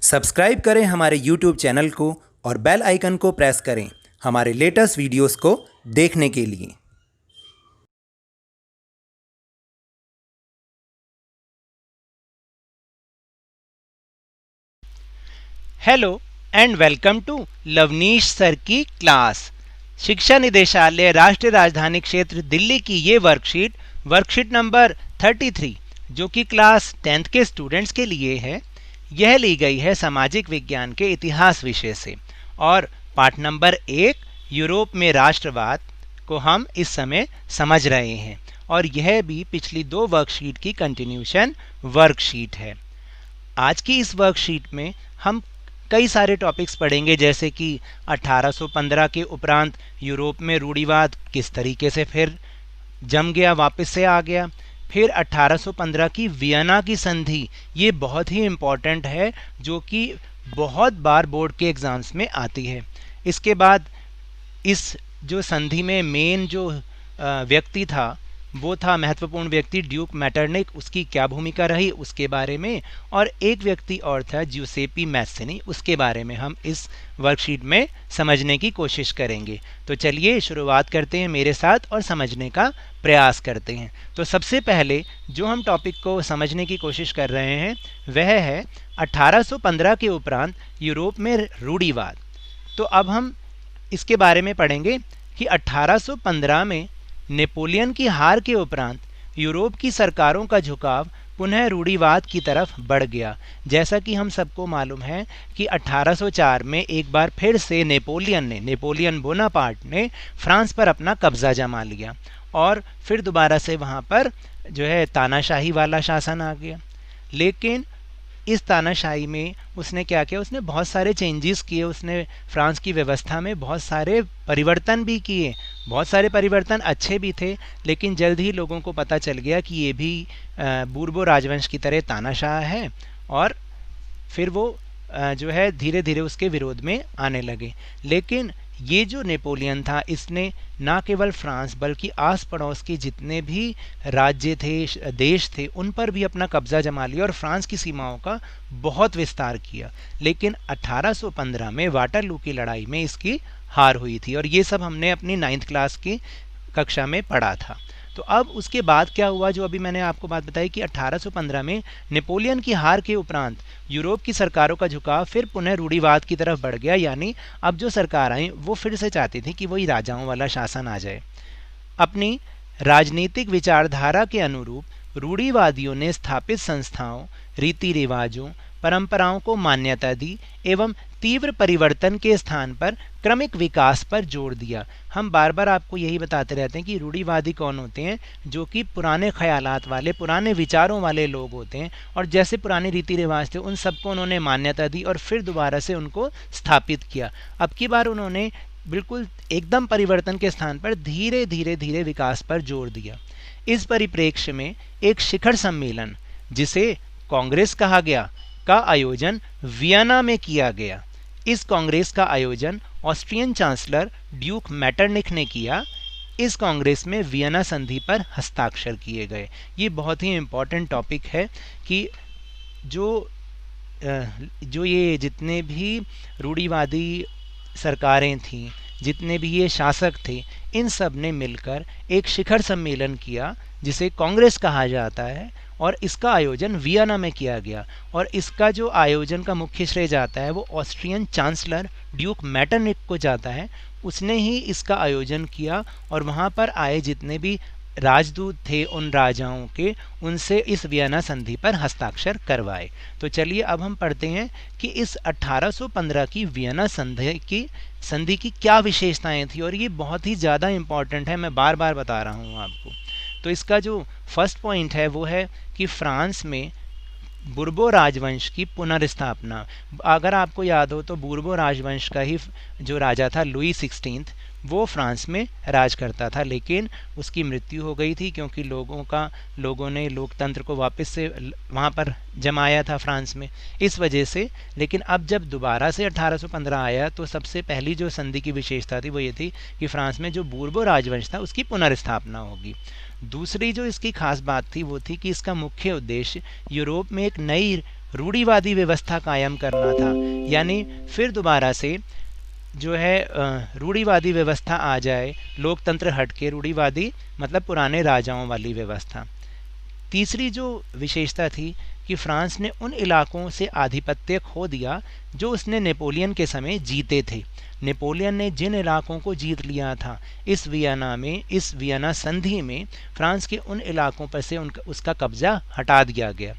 Subscribe करें हमारे YouTube channel को और बेल आइकन को प्रेस करें हमारे लेटेस्ट वीडियोस को देखने के लिए। Hello and welcome to Lavneesh sir की क्लास। शिक्षा निदेशालय राष्ट्रीय राजधानी क्षेत्र दिल्ली की ये वर्कशीट नंबर 33 जो कि क्लास 10th के स्टूडेंट्स के लिए है, यह ली गई है सामाजिक विज्ञान के इतिहास विषय से और पाठ नंबर 1 यूरोप में राष्ट्रवाद को हम इस समय समझ रहे हैं और यह भी पिछली 2 वर्कशीट की कंटिन्यूशन वर्कशीट है। आज की इस वर्कशीट में हम कई सारे टॉपिक्स पढ़ेंगे, जैसे कि 1815 के उपरांत यूरोप में रूढ़िवाद किस तरीके से फिर जम गया, वापस से आ गया। फिर 1815 की वियना की संधि, ये बहुत ही इम्पॉर्टेंट है जो कि बहुत बार बोर्ड के एग्ज़ाम्स में आती है। इसके बाद इस जो संधि में मेन जो व्यक्ति था वो था महत्वपूर्ण व्यक्ति ड्यूक मैटरनिक, उसकी क्या भूमिका रही उसके बारे में, और एक व्यक्ति और था ज्यूसेपी मैसेनी, उसके बारे में हम इस वर्कशीट में समझने की कोशिश करेंगे। तो चलिए शुरुआत करते हैं मेरे साथ और समझने का प्रयास करते हैं। तो सबसे पहले जो हम टॉपिक को समझने की कोशिश कर रहे हैं वह है 1815 के उपरांत यूरोप में रूढ़िवाद। तो अब हम इसके बारे में पढ़ेंगे कि 1815 में नेपोलियन की हार के उपरांत यूरोप की सरकारों का झुकाव पुनः रूढ़िवाद की तरफ बढ़ गया। जैसा कि हम सबको मालूम है कि 1804 में एक बार फिर से नेपोलियन बोनापार्ट ने फ्रांस पर अपना कब्जा जमा लिया और फिर दोबारा से वहाँ पर जो है तानाशाही वाला शासन आ गया। लेकिन इस तानाशाही में उसने क्या किया, उसने बहुत सारे चेंजेस किए, उसने फ्रांस की व्यवस्था में बहुत सारे परिवर्तन भी किए। बहुत सारे परिवर्तन अच्छे भी थे, लेकिन जल्द ही लोगों को पता चल गया कि ये भी बूर्बो राजवंश की तरह तानाशाह है और फिर वो जो है धीरे धीरे उसके विरोध में आने लगे। लेकिन ये जो नेपोलियन था, इसने ना केवल फ्रांस बल्कि आस पड़ोस के जितने भी राज्य थे, देश थे, उन पर भी अपना कब्जा जमा लिया और फ्रांस की सीमाओं का बहुत विस्तार किया। लेकिन 1815 में वाटरलू की लड़ाई में इसकी हार हुई थी और ये सब हमने अपनी 9th क्लास की कक्षा में पढ़ा था। तो अब उसके बाद क्या हुआ, जो अभी मैंने आपको बात बताई कि 1815 में नेपोलियन की हार के उपरांत यूरोप की सरकारों का झुकाव फिर पुनः रूढ़िवाद की तरफ बढ़ गया। यानी अब जो सरकार आई वो फिर से चाहती थी कि वही राजाओं वाला शासन आ जाए। अपनी राजनीतिक विचारधारा के अनुरूप रूढ़िवादियों ने स्थापित संस्थाओं, रीति रिवाजों, परंपराओं को मान्यता दी एवं तीव्र परिवर्तन के स्थान पर क्रमिक विकास पर जोर दिया। हम बार बार आपको यही बताते रहते हैं कि रूढ़िवादी कौन होते हैं, जो कि पुराने ख्यालात वाले, पुराने विचारों वाले लोग होते हैं और जैसे पुराने रीति रिवाज थे उन सबको उन्होंने मान्यता दी और फिर दोबारा से उनको स्थापित किया। अब की बार उन्होंने बिल्कुल एकदम परिवर्तन के स्थान पर धीरे धीरे विकास पर जोर दिया। इस परिप्रेक्ष्य में एक शिखर सम्मेलन, जिसे कांग्रेस कहा गया, का आयोजन वियना में किया गया। इस कांग्रेस का आयोजन ऑस्ट्रियन चांसलर ड्यूक मैटरनिक ने किया। इस कांग्रेस में वियना संधि पर हस्ताक्षर किए गए। ये बहुत ही इम्पोर्टेंट टॉपिक है कि जो ये जितने भी रूढ़िवादी सरकारें थीं, जितने भी ये शासक थे, इन सब ने मिलकर एक शिखर सम्मेलन किया जिसे कांग्रेस कहा जाता है और इसका आयोजन वियना में किया गया। और इसका जो आयोजन का मुख्य श्रेय जाता है वो ऑस्ट्रियन चांसलर ड्यूक मैटरनिक को जाता है। उसने ही इसका आयोजन किया और वहाँ पर आए जितने भी राजदूत थे उन राजाओं के, उनसे इस वियना संधि पर हस्ताक्षर करवाए। तो चलिए अब हम पढ़ते हैं कि इस 1815 की वियना संधि की क्या विशेषताएं थी और ये बहुत ही ज़्यादा इम्पॉर्टेंट है, मैं बार बार बता रहा हूँ आपको। तो इसका जो फर्स्ट पॉइंट है वो है कि फ्रांस में बूर्बो राजवंश की पुनर्स्थापना। अगर आपको याद हो तो बूर्बो राजवंश का ही जो राजा था लुई 16, वो फ्रांस में राज करता था, लेकिन उसकी मृत्यु हो गई थी क्योंकि लोगों ने लोकतंत्र को वापस से वहाँ पर जमाया था फ्रांस में, इस वजह से। लेकिन अब जब दोबारा से 1815 आया तो सबसे पहली जो संधि की विशेषता थी वो ये थी कि फ्रांस में जो बूर्बो राजवंश था उसकी पुनर्स्थापना होगी। दूसरी जो इसकी खास बात थी वो थी कि इसका मुख्य उद्देश्य यूरोप में एक नई रूढ़िवादी व्यवस्था कायम करना था, यानी फिर दोबारा से जो है रूढ़िवादी व्यवस्था आ जाए, लोकतंत्र हट के रूढ़िवादी मतलब पुराने राजाओं वाली व्यवस्था। तीसरी जो विशेषता थी कि फ्रांस ने उन इलाकों से आधिपत्य खो दिया जो उसने नेपोलियन के समय जीते थे। नेपोलियन ने जिन इलाकों को जीत लिया था, इस वियना संधि में फ्रांस के उन इलाकों पर से उसका कब्जा हटा दिया गया।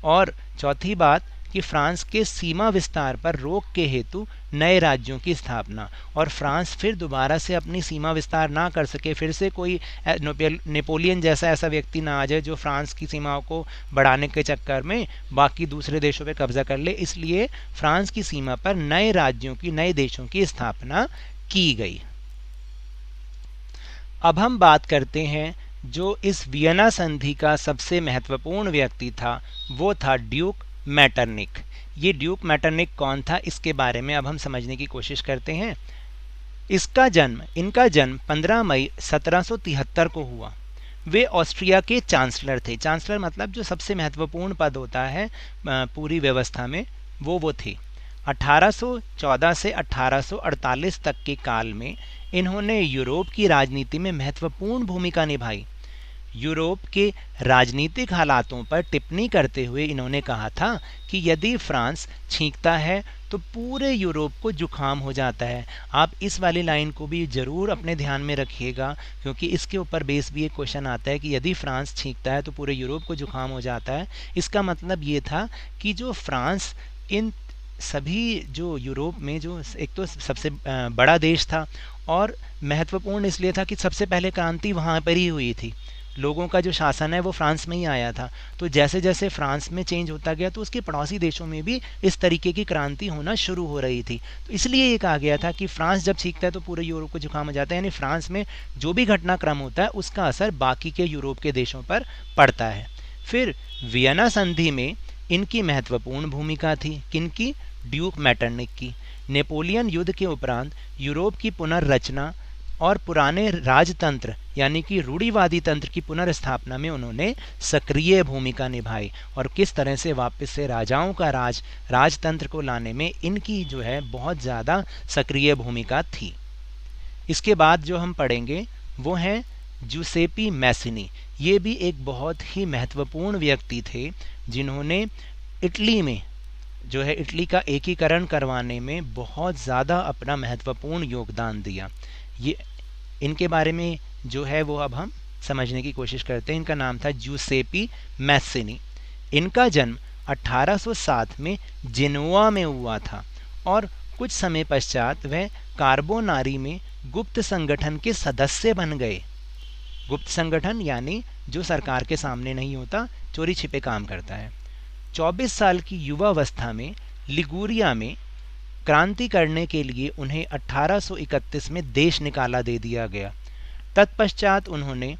और चौथी बात कि फ्रांस के सीमा विस्तार पर रोक के हेतु नए राज्यों की स्थापना, और फ्रांस फिर दोबारा से अपनी सीमा विस्तार ना कर सके, फिर से कोई नेपोलियन जैसा ऐसा व्यक्ति ना आ जाए जो फ्रांस की सीमाओं को बढ़ाने के चक्कर में बाकी दूसरे देशों पे कब्जा कर ले। इसलिए फ्रांस की सीमा पर नए राज्यों की, नए देशों की स्थापना की गई। अब हम बात करते हैं जो इस वियना संधि का सबसे महत्वपूर्ण व्यक्ति था, वो था ड्यूक मैटरनिक। ये ड्यूक मैटरनिक कौन था, इसके बारे में अब हम समझने की कोशिश करते हैं। इनका जन्म 15 मई 1773 को हुआ। वे ऑस्ट्रिया के चांसलर थे। चांसलर मतलब जो सबसे महत्वपूर्ण पद होता है पूरी व्यवस्था में, वो थे। 1814 से 1848 तक के काल में इन्होंने यूरोप की राजनीति में महत्वपूर्ण भूमिका निभाई। यूरोप के राजनीतिक हालातों पर टिप्पणी करते हुए इन्होंने कहा था कि यदि फ्रांस छींकता है तो पूरे यूरोप को जुकाम हो जाता है। आप इस वाली लाइन को भी ज़रूर अपने ध्यान में रखिएगा, क्योंकि इसके ऊपर बेस भी एक क्वेश्चन आता है कि यदि फ्रांस छींकता है तो पूरे यूरोप को जुकाम हो जाता है। इसका मतलब ये था कि जो फ्रांस इन सभी जो यूरोप में जो एक तो सबसे बड़ा देश था, और महत्वपूर्ण इसलिए था कि सबसे पहले क्रांति वहाँ पर ही हुई थी। लोगों का जो शासन है वो फ्रांस में ही आया था। तो जैसे जैसे फ्रांस में चेंज होता गया तो उसके पड़ोसी देशों में भी इस तरीके की क्रांति होना शुरू हो रही थी। तो इसलिए ये कहा गया था कि फ्रांस जब छींकता है तो पूरे यूरोप को जुकाम हो जाता है, यानी फ्रांस में जो भी घटनाक्रम होता है उसका असर बाकी के यूरोप के देशों पर पड़ता है। फिर वियना संधि में इनकी महत्वपूर्ण भूमिका थी। किनकी? ड्यूक मैटरनिक की। नेपोलियन युद्ध के उपरांत यूरोप की पुनर्रचना और पुराने राजतंत्र यानी कि रूढ़िवादी तंत्र की पुनर्स्थापना में उन्होंने सक्रिय भूमिका निभाई, और किस तरह से वापस से राजाओं का राजतंत्र को लाने में इनकी जो है बहुत ज़्यादा सक्रिय भूमिका थी। इसके बाद जो हम पढ़ेंगे वो हैं जूसेपी मैसिनी। ये भी एक बहुत ही महत्वपूर्ण व्यक्ति थे जिन्होंने इटली में जो है इटली का एकीकरण करवाने में बहुत ज़्यादा अपना महत्वपूर्ण योगदान दिया। ये इनके बारे में जो है वो अब हम समझने की कोशिश करते हैं। इनका नाम था जूसेपी मैसिनी। इनका जन्म 1807 में जेनोआ में हुआ था, और कुछ समय पश्चात वह कार्बोनारी में गुप्त संगठन के सदस्य बन गए। गुप्त संगठन यानी जो सरकार के सामने नहीं होता, चोरी छिपे काम करता है। 24 साल की युवावस्था में लिगुरिया में क्रांति करने के लिए उन्हें 1831 में देश निकाला दे दिया गया। तत्पश्चात उन्होंने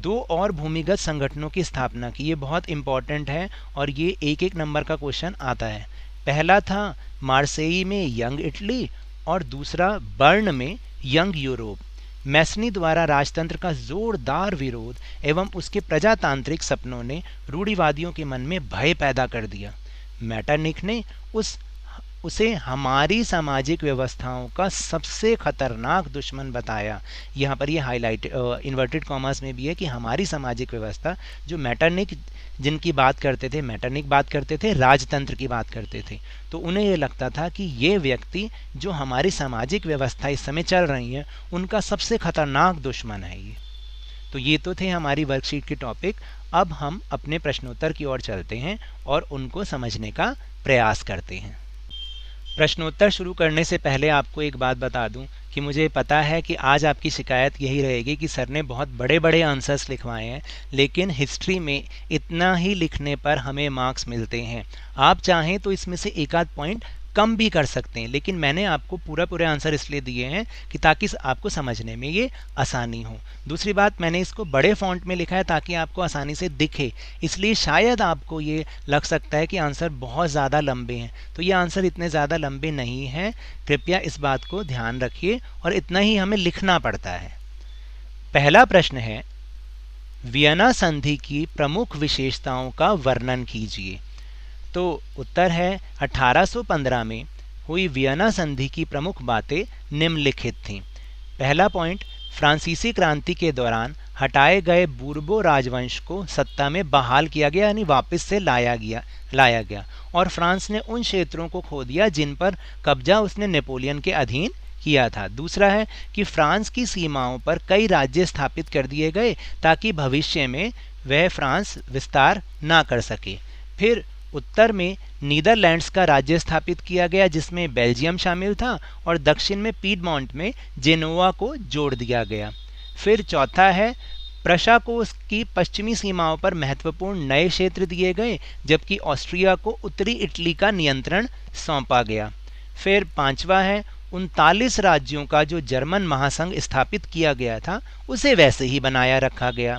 2 और भूमिगत संगठनों की स्थापना की। ये बहुत इंपॉर्टेंट है और ये एक नंबर का क्वेश्चन आता है। पहला था मार्सेई में यंग इटली, और दूसरा बर्न में यंग यूरोप। मैसनी द्वारा राजतंत्र का जोरदार विरोध एवं उसके प्रजातांत्रिक सपनों ने रूढ़िवादियों के मन में भय पैदा कर दिया। मैटरनिक ने उसे हमारी सामाजिक व्यवस्थाओं का सबसे खतरनाक दुश्मन बताया। यहाँ पर ये हाईलाइट इन्वर्टेड कॉमास में भी है कि हमारी सामाजिक व्यवस्था। जो मैटरनिक जिनकी बात करते थे, मैटरनिक बात करते थे, राजतंत्र की बात करते थे, तो उन्हें ये लगता था कि ये व्यक्ति जो हमारी सामाजिक व्यवस्था इस समय चल रही है उनका सबसे खतरनाक दुश्मन है ये। तो ये तो थे हमारी वर्कशीट के टॉपिक। अब हम अपने प्रश्नोत्तर की ओर चलते हैं और उनको समझने का प्रयास करते हैं। प्रश्नोत्तर शुरू करने से पहले आपको एक बात बता दूं कि मुझे पता है कि आज आपकी शिकायत यही रहेगी कि सर ने बहुत बड़े बड़े आंसर्स लिखवाए हैं, लेकिन हिस्ट्री में इतना ही लिखने पर हमें मार्क्स मिलते हैं। आप चाहें तो इसमें से एक आध पॉइंट कम भी कर सकते हैं, लेकिन मैंने आपको पूरे आंसर इसलिए दिए हैं कि ताकि आपको समझने में ये आसानी हो। दूसरी बात, मैंने इसको बड़े फॉन्ट में लिखा है ताकि आपको आसानी से दिखे, इसलिए शायद आपको ये लग सकता है कि आंसर बहुत ज़्यादा लंबे हैं, तो ये आंसर इतने ज़्यादा लंबे नहीं हैं। कृपया इस बात को ध्यान रखिए, और इतना ही हमें लिखना पड़ता है। पहला प्रश्न है, वियना संधि की प्रमुख विशेषताओं का वर्णन कीजिए। तो उत्तर है 1815 में हुई वियना संधि की प्रमुख बातें निम्नलिखित थीं। पहला पॉइंट, फ्रांसीसी क्रांति के दौरान हटाए गए बूर्बो राजवंश को सत्ता में बहाल किया गया, यानी वापस से लाया गया और फ्रांस ने उन क्षेत्रों को खो दिया जिन पर कब्जा उसने नेपोलियन के अधीन किया था। दूसरा है कि फ्रांस की सीमाओं पर कई राज्य स्थापित कर दिए गए ताकि भविष्य में वह फ्रांस विस्तार ना कर सके। फिर उत्तर में नीदरलैंड्स का राज्य स्थापित किया गया जिसमें बेल्जियम शामिल था और दक्षिण में पीडमोंट में जेनोवा को जोड़ दिया गया। फिर चौथा है, प्रशा को उसकी पश्चिमी सीमाओं पर महत्वपूर्ण नए क्षेत्र दिए गए जबकि ऑस्ट्रिया को उत्तरी इटली का नियंत्रण सौंपा गया। फिर पांचवा है, 39 राज्यों का जो जर्मन महासंघ स्थापित किया गया था उसे वैसे ही बनाया रखा गया।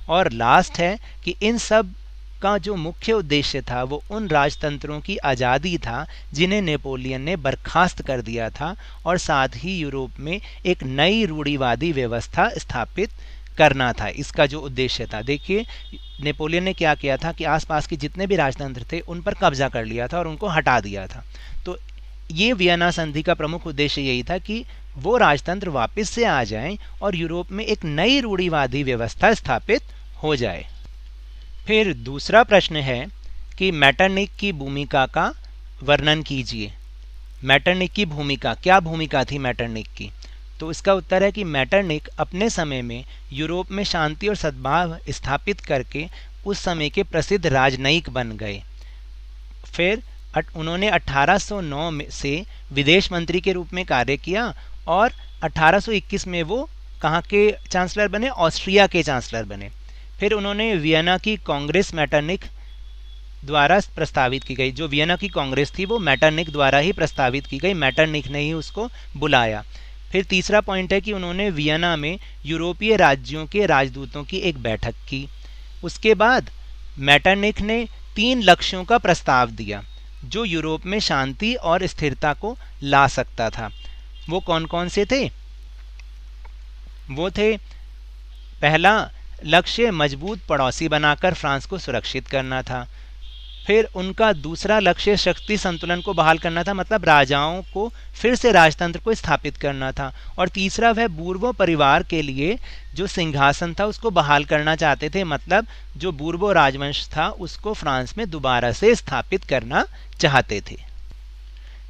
और लास्ट है कि इन सब का जो मुख्य उद्देश्य था वो उन राजतंत्रों की आज़ादी था जिन्हें नेपोलियन ने बर्खास्त कर दिया था और साथ ही यूरोप में एक नई रूढ़िवादी व्यवस्था स्थापित करना था। इसका जो उद्देश्य था, देखिए नेपोलियन ने क्या किया था कि आसपास के जितने भी राजतंत्र थे उन पर कब्जा कर लिया था और उनको हटा दिया था। तो ये वियना संधि का प्रमुख उद्देश्य यही था कि वो राजतंत्र वापस से आ जाएं और यूरोप में एक नई रूढ़िवादी व्यवस्था स्थापित हो जाए। फिर दूसरा प्रश्न है कि मेटरनिख की भूमिका का वर्णन कीजिए। मेटरनिख की भूमिका, क्या भूमिका थी मेटरनिख की? तो इसका उत्तर है कि मेटरनिख अपने समय में यूरोप में शांति और सद्भाव स्थापित करके उस समय के प्रसिद्ध राजनयिक बन गए। फिर उन्होंने 1809 से विदेश मंत्री के रूप में कार्य किया और 1821 में वो कहाँ के चांसलर बने? ऑस्ट्रिया के चांसलर बने। फिर उन्होंने वियना की कांग्रेस मेटरनिख द्वारा प्रस्तावित की गई। जो वियना की कांग्रेस थी वो मेटरनिख द्वारा ही प्रस्तावित की गई, मेटरनिख ने ही उसको बुलाया। फिर तीसरा पॉइंट है कि उन्होंने वियना में यूरोपीय राज्यों के राजदूतों की एक बैठक की। उसके बाद मेटरनिख ने 3 लक्ष्यों का प्रस्ताव दिया जो यूरोप में शांति और स्थिरता को ला सकता था। वो कौन कौन से थे? वो थे, पहला लक्ष्य मजबूत पड़ोसी बनाकर फ्रांस को सुरक्षित करना था। फिर उनका दूसरा लक्ष्य शक्ति संतुलन को बहाल करना था, मतलब राजाओं को फिर से राजतंत्र को स्थापित करना था। और तीसरा वह बूर्बो परिवार के लिए जो सिंहासन था उसको बहाल करना चाहते थे, मतलब जो बूर्बो राजवंश था उसको फ्रांस में दोबारा से स्थापित करना चाहते थे।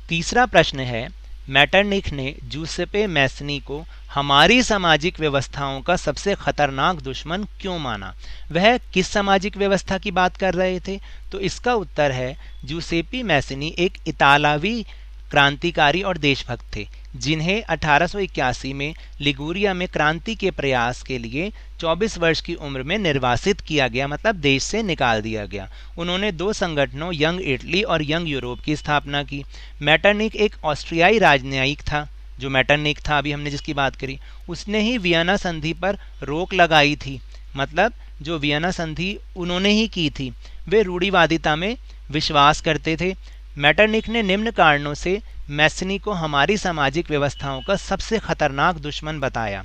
तीसरा प्रश्न है, मेटरनिख ने जूसेपे मैसनी को हमारी सामाजिक व्यवस्थाओं का सबसे खतरनाक दुश्मन क्यों माना? वह किस सामाजिक व्यवस्था की बात कर रहे थे? तो इसका उत्तर है, जूसेपी मैसनी एक इतालवी क्रांतिकारी और देशभक्त थे जिन्हें 1881 में लिगुरिया में क्रांति के प्रयास के लिए 24 वर्ष की उम्र में निर्वासित किया गया, मतलब देश से निकाल दिया गया। उन्होंने 2 संगठनों यंग इटली और यंग यूरोप की स्थापना की। मेटरनिख एक ऑस्ट्रियाई राजनयिक था। जो मेटरनिख था अभी हमने जिसकी बात करी, उसने ही वियना संधि पर रोक लगाई थी, मतलब जो वियना संधि उन्होंने ही की थी। वे रूढ़िवादिता में विश्वास करते थे। मेटरनिख ने निम्न कारणों से मैसनी को हमारी सामाजिक व्यवस्थाओं का सबसे खतरनाक दुश्मन बताया।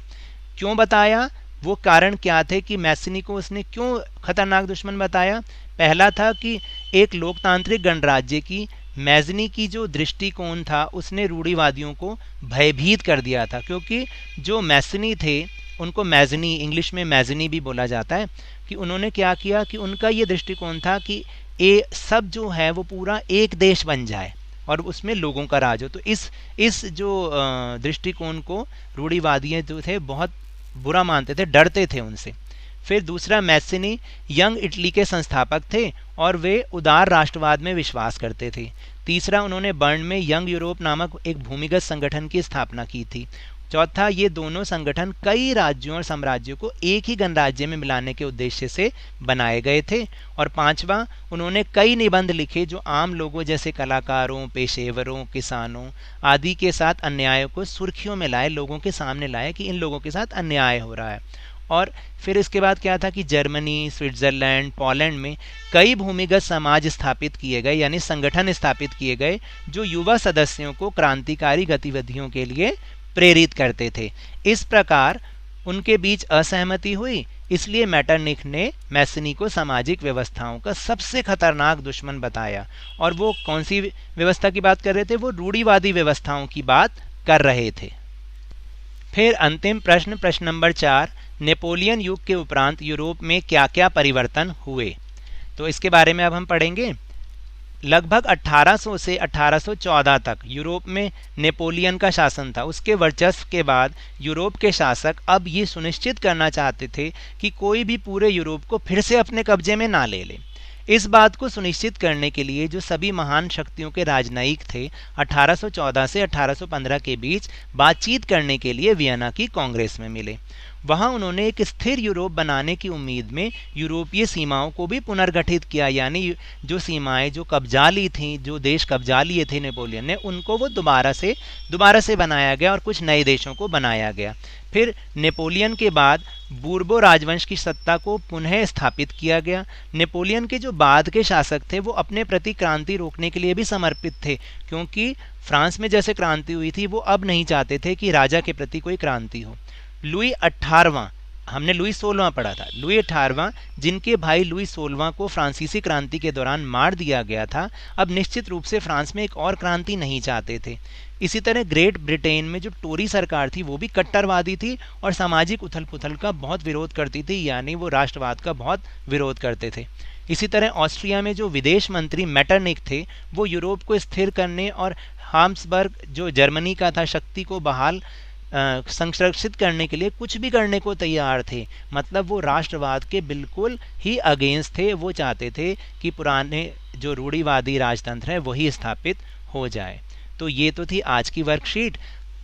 क्यों बताया? वो कारण क्या थे कि मैसनी को उसने क्यों खतरनाक दुश्मन बताया? पहला था कि एक लोकतांत्रिक गणराज्य की मैजनी की जो दृष्टिकोण था उसने रूढ़िवादियों को भयभीत कर दिया था, क्योंकि जो मैसनी थे उनको मैजनी, इंग्लिश में मैजनी भी बोला जाता है, कि उन्होंने क्या किया कि उनका ये दृष्टिकोण था कि ये सब जो है वो पूरा एक देश बन जाए और उसमें लोगों का राज हो। तो इस जो दृष्टिकोण को रूढ़िवादी जो थे बहुत बुरा मानते थे, डरते थे उनसे। फिर दूसरा, मैसनी यंग इटली के संस्थापक थे और वे उदार राष्ट्रवाद में विश्वास करते थे। तीसरा, उन्होंने बर्न में यंग यूरोप नामक एक भूमिगत संगठन की स्थापना की थी। चौथा, ये दोनों संगठन कई राज्यों और साम्राज्यों को एक ही गणराज्य में मिलाने के उद्देश्य से बनाए गए थे। और पांचवा, उन्होंने कई निबंध लिखे जो आम लोगों जैसे कलाकारों, पेशेवरों, किसानों आदि के साथ अन्याय को सुर्खियों में लाए, लोगों के सामने लाए कि इन लोगों के साथ अन्याय हो रहा है। और फिर इसके बाद क्या था कि जर्मनी, स्विट्जरलैंड, पोलैंड में कई भूमिगत समाज स्थापित किए गए, यानी संगठन स्थापित किए गए जो युवा सदस्यों को क्रांतिकारी गतिविधियों के लिए प्रेरित करते थे। इस प्रकार उनके बीच असहमति हुई, इसलिए मेटरनिख ने मैसिनी को सामाजिक व्यवस्थाओं का सबसे खतरनाक दुश्मन बताया। और वो कौन सी व्यवस्था की बात कर रहे थे? वो रूढ़िवादी व्यवस्थाओं की बात कर रहे थे। फिर अंतिम प्रश्न, प्रश्न नंबर 4, नेपोलियन युग के उपरांत यूरोप में क्या क्या परिवर्तन हुए? तो इसके बारे में अब हम पढ़ेंगे। लगभग 1800 से 1814 तक यूरोप में नेपोलियन का शासन था। उसके वर्चस्व के बाद यूरोप के शासक अब ये सुनिश्चित करना चाहते थे कि कोई भी पूरे यूरोप को फिर से अपने कब्जे में ना ले ले। इस बात को सुनिश्चित करने के लिए जो सभी महान शक्तियों के राजनयिक थे 1814 से 1815 के बीच बातचीत करने के लिए वियना की कांग्रेस में मिले। वहां उन्होंने एक स्थिर यूरोप बनाने की उम्मीद में यूरोपीय सीमाओं को भी पुनर्गठित किया, यानी जो सीमाएं जो कब्जा ली थी, जो देश कब्जा लिए थे नेपोलियन ने, उनको वो दोबारा से बनाया गया और कुछ नए देशों को बनाया गया। फिर नेपोलियन के बाद बूर्बो राजवंश की सत्ता को पुनः स्थापित किया गया। नेपोलियन के जो बाद के शासक थे वो अपने प्रति क्रांति रोकने के लिए भी समर्पित थे, क्योंकि फ्रांस में जैसे क्रांति हुई थी वो अब नहीं चाहते थे कि राजा के प्रति कोई क्रांति हो। लुई 18वां, हमने लुई 16वां पढ़ा था, लुई 18वां जिनके भाई लुई 16वां को फ्रांसीसी क्रांति के दौरान मार दिया गया था, अब निश्चित रूप से फ्रांस में एक और क्रांति नहीं चाहते थे। इसी तरह ग्रेट ब्रिटेन में जो टोरी सरकार थी वो भी कट्टरवादी थी और सामाजिक उथल पुथल का बहुत विरोध करती थी, यानी वो राष्ट्रवाद का बहुत विरोध करते थे। इसी तरह ऑस्ट्रिया में जो विदेश मंत्री मेटरनिख थे वो यूरोप को स्थिर करने और हाब्सबर्ग जो जर्मनी का था शक्ति को बहाल संरक्षित करने के लिए कुछ भी करने को तैयार थे। मतलब वो राष्ट्रवाद के बिल्कुल ही अगेंस्ट थे। वो चाहते थे कि पुराने जो रूढ़िवादी राजतंत्र है वही स्थापित हो जाए। तो ये तो थी आज की वर्कशीट।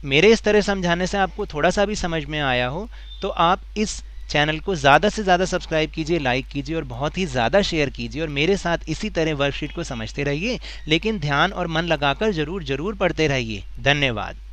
मेरे इस तरह समझाने से आपको थोड़ा सा भी समझ में आया हो तो आप इस चैनल को ज़्यादा से ज़्यादा सब्सक्राइब कीजिए, लाइक कीजिए और बहुत ही ज़्यादा शेयर कीजिए और मेरे साथ इसी तरह वर्कशीट को समझते रहिए, लेकिन ध्यान और मन लगाकर ज़रूर पढ़ते रहिए। धन्यवाद।